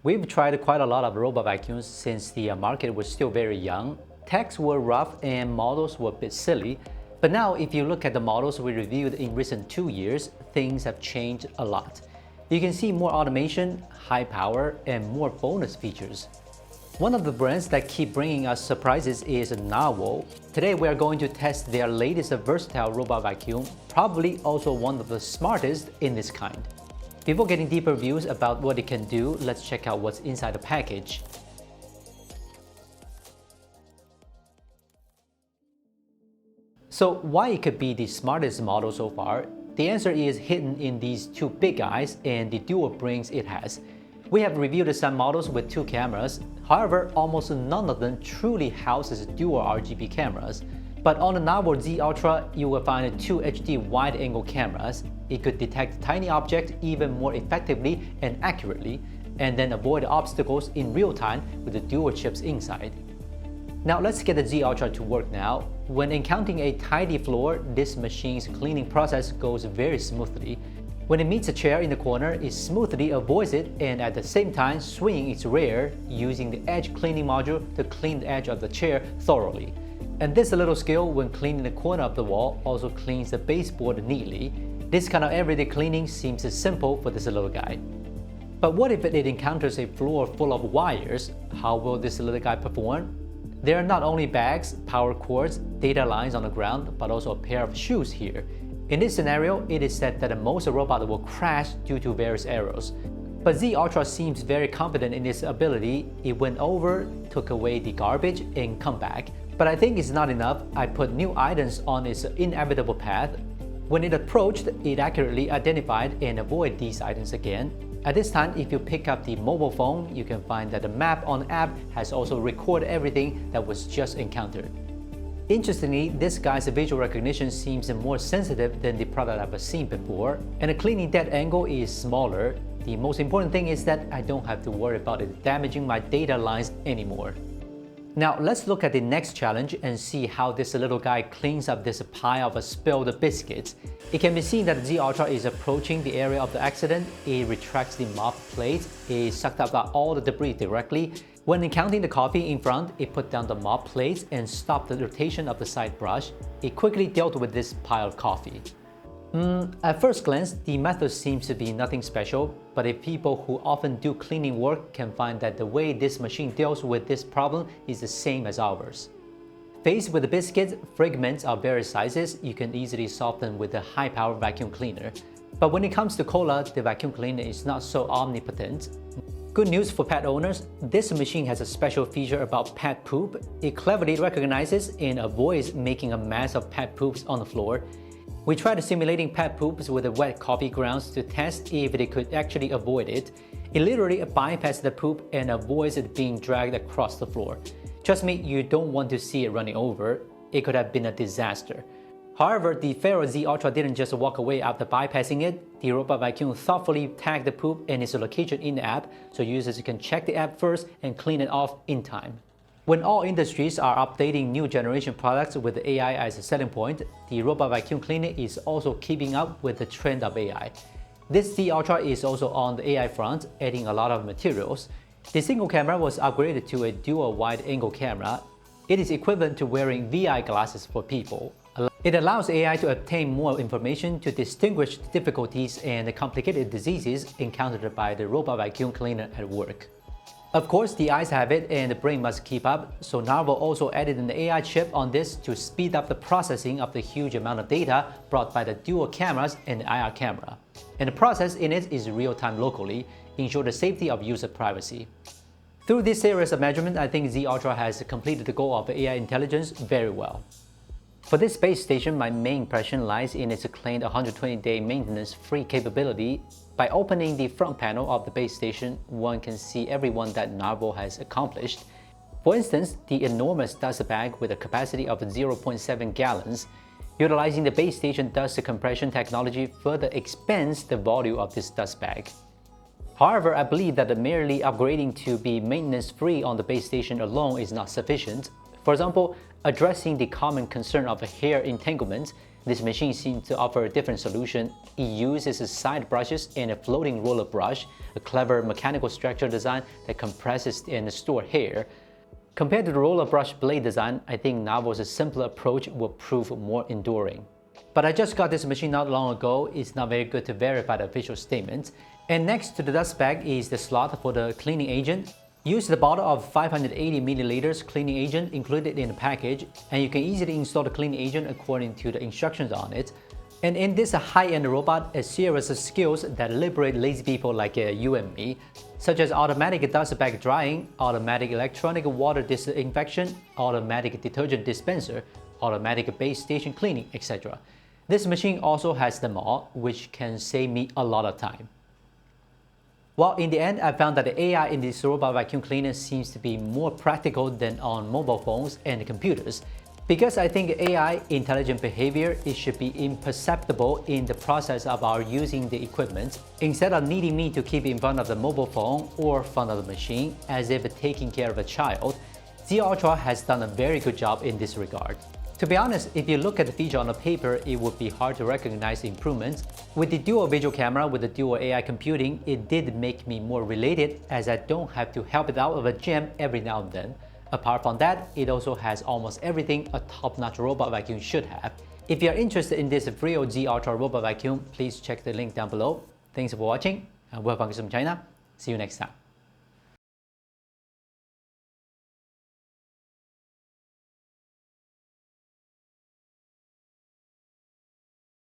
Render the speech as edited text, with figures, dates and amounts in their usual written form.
We've tried quite a lot of robot vacuums since the market was still very young. Techs were rough and models were a bit silly. But now if you look at the models we reviewed in recent 2 years, things have changed a lot. You can see more automation, high power, and more bonus features. One of the brands that keep bringing us surprises is Narwal. Today we are going to test their latest versatile robot vacuum, probably also one of the smartest in its kind. Before getting deeper views about what it can do, let's check out what's inside the package. So why it could be the smartest model so far? The answer is hidden in these two big eyes and the dual brains it has. We have reviewed some models with 2 cameras, however, almost none of them truly houses dual RGB cameras. But on the Narwal Z Ultra, you will find 2 HD wide-angle cameras. It could detect tiny objects even more effectively and accurately, and then avoid obstacles in real time with the dual chips inside. Now let's get the Z Ultra to work now. When encountering a tidy floor, this machine's cleaning process goes very smoothly. When it meets a chair in the corner, it smoothly avoids it and at the same time swinging its rear, using the edge cleaning module to clean the edge of the chair thoroughly. And this little skill when cleaning the corner of the wall also cleans the baseboard neatly. This kind of everyday cleaning seems simple for this little guy. But what if it encounters a floor full of wires? How will this little guy perform? There are not only bags, power cords, data lines on the ground, but also a pair of shoes here. In this scenario, it is said that most robots will crash due to various errors. But Z Ultra seems very confident in its ability. It went over, took away the garbage, and come back. But I think it's not enough. I put new items on its inevitable path. When it approached, it accurately identified and avoided these items again. At this time, if you pick up the mobile phone, you can find that the map on the app has also recorded everything that was just encountered. Interestingly, this guy's visual recognition seems more sensitive than the product I've seen before, and the cleaning depth angle is smaller. The most important thing is that I don't have to worry about it damaging my data lines anymore. Now let's look at the next challenge and see how this little guy cleans up this pile of spilled biscuits. It can be seen that Z Ultra is approaching the area of the accident. It retracts the mop plate. It sucked up all the debris directly. When encountering the coffee in front, it put down the mop plates and stopped the rotation of the side brush. It quickly dealt with this pile of coffee. At first glance, the method seems to be nothing special, but if people who often do cleaning work can find that the way this machine deals with this problem is the same as ours. Faced with the biscuits, fragments of various sizes, you can easily solve them with a high-power vacuum cleaner. But when it comes to cola, the vacuum cleaner is not so omnipotent. Good news for pet owners, this machine has a special feature about pet poop. It cleverly recognizes and avoids making a mess of pet poops on the floor. We tried simulating pet poops with the wet coffee grounds to test if it could actually avoid it. It literally bypasses the poop and avoids it being dragged across the floor. Trust me, you don't want to see it running over. It could have been a disaster. However, the Freo Z Ultra didn't just walk away after bypassing it. The robot vacuum thoughtfully tagged the poop and its location in the app, so users can check the app first and clean it off in time. When all industries are updating new generation products with AI as a selling point, the robot vacuum cleaner is also keeping up with the trend of AI. This Z Ultra is also on the AI front, adding a lot of materials. The single camera was upgraded to a dual wide-angle camera. It is equivalent to wearing VR glasses for people. It allows AI to obtain more information to distinguish difficulties and complicated diseases encountered by the robot vacuum cleaner at work. Of course, the eyes have it and the brain must keep up, so Narwal also added an AI chip on this to speed up the processing of the huge amount of data brought by the dual cameras and the IR camera. And the process in it is real-time locally, ensure the safety of user privacy. Through this series of measurements, I think Z Ultra has completed the goal of AI intelligence very well. For this base station, my main impression lies in its claimed 120-day maintenance-free capability. By opening the front panel of the base station, one can see everyone that Narwal has accomplished. For instance, the enormous dust bag with a capacity of 0.7 gallons. Utilizing the base station dust compression technology further expands the volume of this dust bag. However, I believe that merely upgrading to be maintenance-free on the base station alone is not sufficient. For example, addressing the common concern of hair entanglement, This machine seems to offer a different solution. It uses side brushes and a floating roller brush, a clever mechanical structure design that compresses and stores hair. Compared to the roller brush blade design, I think Narwal's simpler approach will prove more enduring. But I just got this machine not long ago. It's not very good to verify the official statements. And next to the dust bag is the slot for the cleaning agent. Use the bottle of 580 milliliters cleaning agent included in the package, and you can easily install the cleaning agent according to the instructions on it. And in this high-end robot, a series of skills that liberate lazy people like you and me, such as automatic dust bag drying, automatic electronic water disinfection, automatic detergent dispenser, automatic base station cleaning, etc. This machine also has them all, which can save me a lot of time. Well, in the end, I found that the AI in this robot vacuum cleaner seems to be more practical than on mobile phones and computers. Because I think AI intelligent behavior, it should be imperceptible in the process of our using the equipment, instead of needing me to keep in front of the mobile phone or front of the machine as if taking care of a child. Z Ultra has done a very good job in this regard. To be honest, if you look at the feature on the paper, it would be hard to recognize the improvements. With the dual visual camera with the dual AI computing, it did make me more related as I don't have to help it out of a gym every now and then. Apart from that, it also has almost everything a top-notch robot vacuum should have. If you are interested in this Freo Z Ultra robot vacuum, please check the link down below. Thanks for watching, and welcome to Gizmochina. See you next time.